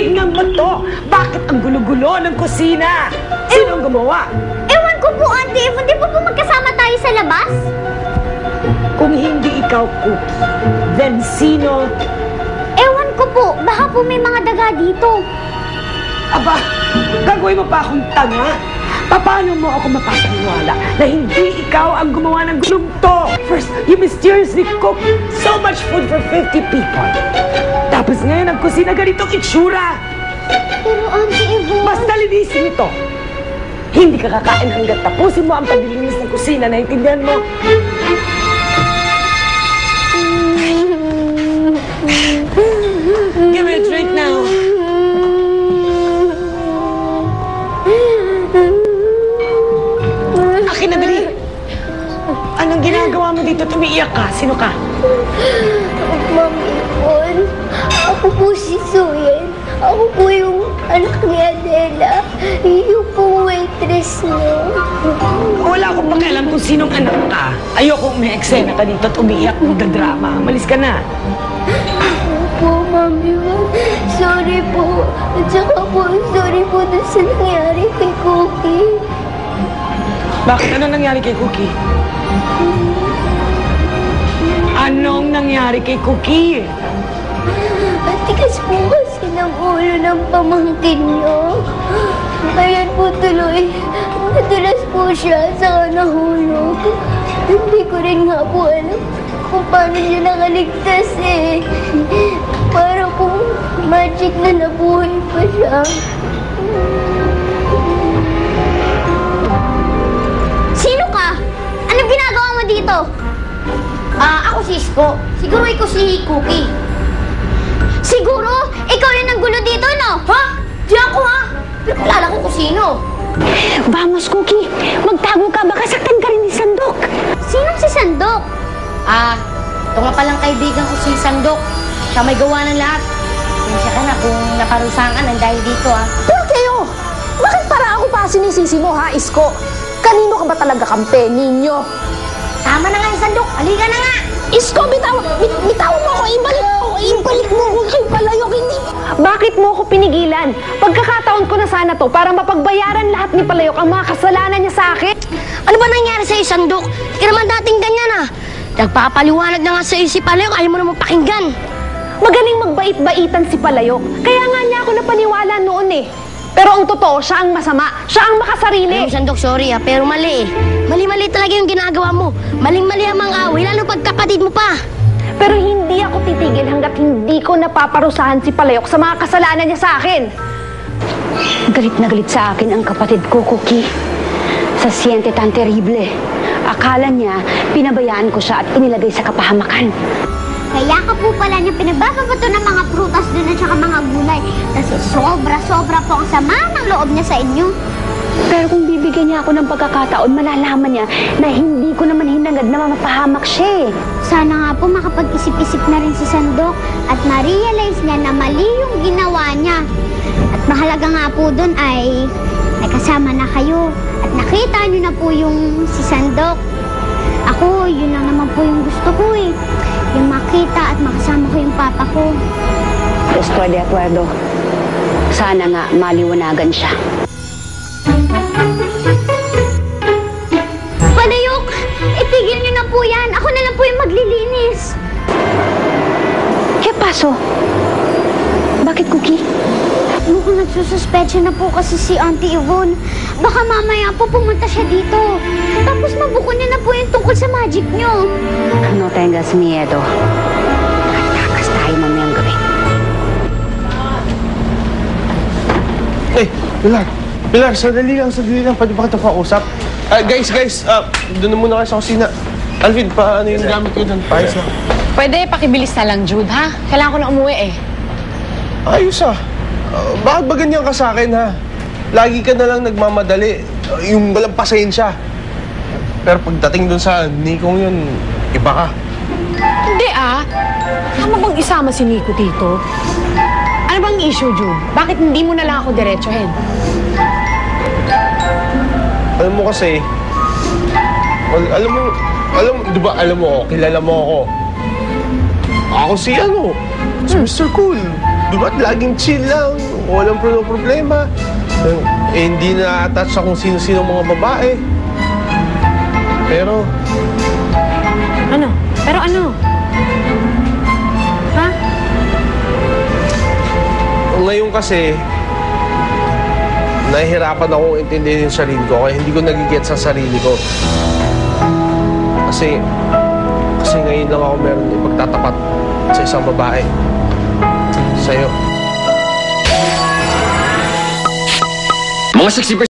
Tignan mo to! Bakit ang gulo-gulo ng kusina? Sino ang gumawa? Ewan ko po, Auntie Eve. Hindi po magkasama tayo sa labas? Kung hindi ikaw, Cookie, then sino? Ewan ko po. Baka po may mga daga dito. Aba, gagawin mo pa akong tanga? Paano mo ako mapapaniwala na hindi ikaw ang gumawa ng gulong to? First, you mysteriously cooked so much food for 50 people. Tapos ngayon ang kusina ganitong itsura. Pero Auntie Eve... Basta linisin ito. Hindi ka kakain hanggat tapusin mo ang paglilinis ng kusina. Naintindihan mo? Give me a drink now. Akin na, dali. Anong ginagawa mo dito? Tumiiyak ka. Sino ka? Ma'am Ipon, ako po si Suyen. Ako po yung anak ni Adela. Yung po waitress niyo. Wala akong pakialam kung sinong anak ka. Ayoko may eksena ka dito at umiiyak magdadrama. Malis ka na. Po, Ma'am Ipon. Sorry po. At saka po, sorry po dun sa nangyari kay Cookie. Bakit? Ano nangyari kay Cookie? Anong nangyari kay Cookie? Ang tigas po kasi ng ulo ng pamangkin niyo. Kaya po tuloy, nadulas po siya sa nahulog. Hindi ko rin nga po alam kung paano siya nakaligtas eh. Para po magic na nabuhay pa siya. Sino ka? Anong ginagawa mo dito? Ako si Isko. Siguro ikaw si Cookie. Siguro, ikaw yung nanggulo dito, no? Ha? Di ako, ha? Pero kilala ko kung sino. Vamos, Cookie. Magtago ka. Baka saktan ka rin ni Sandok. Sinong si Sandok? Ito nga palang kaibigan ko si Sandok. Siya may gawa ng lahat. Siya ka na kung naparusahan ka ng dahil dito, Pero kayo, bakit para ako pa sinisisi mo, ha, Isko? Kanino ka ba talaga kampe? Ninyo? Tama na nga yung Sandok. Halika na nga. Isko, bitawan mo ako. Ibalik mo ako kay Palayok. Hindi. Bakit mo ako pinigilan? Pagkakataon ko na sana to para mapagbayaran lahat ni Palayok ang mga kasalanan niya sa akin. Ano ba nangyari sa'yo, Sandok? Hindi naman dating ganyan, Nagpapaliwanag na nga sa'yo si Palayok. Ayaw mo naman pakinggan. Magaling magbait-baitan si Palayok. Kaya nga niya ako napaniwala noon eh. Pero ang totoo, siya ang masama. Siya ang makasarili. Alam mo, Sandok, sorry pero mali Mali-mali talaga yung ginagawa mo. Maling-mali ang mga away, lalo pag kapatid mo pa. Pero hindi ako titigil hanggat hindi ko napaparusahan si Palayok sa mga kasalanan niya sa akin. Galit na galit sa akin ang kapatid ko, Cookie. Sa siente tan terrible. Akala niya, pinabayaan ko siya at inilagay sa kapahamakan. Kaya ka po pala niya pinagbababato ng mga prutas doon at saka mga gulay. Kasi sobra-sobra po ang sama ng loob niya sa inyo. Pero kung bibigyan niya ako ng pagkakataon, malalaman niya na hindi ko naman hinangad na mapahamak siya eh. Sana nga po makapag-isip-isip na rin si Sandok at ma-realize niya na mali yung ginawa niya. At mahalaga nga po doon ay kasama na kayo at nakita niyo na po yung si Sandok. Ako, yun lang naman po yung gusto ko eh. Yung makita at makasama ko yung papa ko. Estoy de acuerdo. Sana nga maliwanagan siya. Palayok! Itigil niyo na po yan. Ako na lang po yung maglilinis. ¿Qué pasó? Bakit, Cookie? Mukhang nagsususpecha na po kasi si Auntie Yvonne. Baka mamaya po pumunta siya dito. Tapos mabuko niya na po yung tungkol sa magic niyo. No tengas miedo. Nakatakas tayo mamayang gabi. Pilar, sandali lang. Pwede ba kita pausap? Guys, doon na muna kayo sa kusina. Alvin, paano yung gamit ko doon? Paayos na. Pwede, pakibilis na lang, Jude, ha? Kailangan ko na umuwi, eh. Ayos bakit ba ganyan ka sa akin, ha? Lagi ka na lang nagmamadali. Yung walang pasensya. Pero pagdating doon sa Nikong yun, iba ka. Hindi, Tama bang isama si Nico dito? Ano bang issue, Jude? Bakit hindi mo na lang ako diretsuhin? Alam mo kasi, di ba, kilala mo ako. Ako si si Mr. Cool. Di ba, laging chill lang. walang problema. Hindi na-attach sa kung sino-sino mga babae. Pero, Ano? Pero ano? Ha? ngayon kasi, nahihirapan akong intindihin yung sarili ko kaya hindi ko nagigets sa sarili ko. Kasi ngayon lang ako meron ipagtatapat sa isang babae. Sa'yo. Mga 60%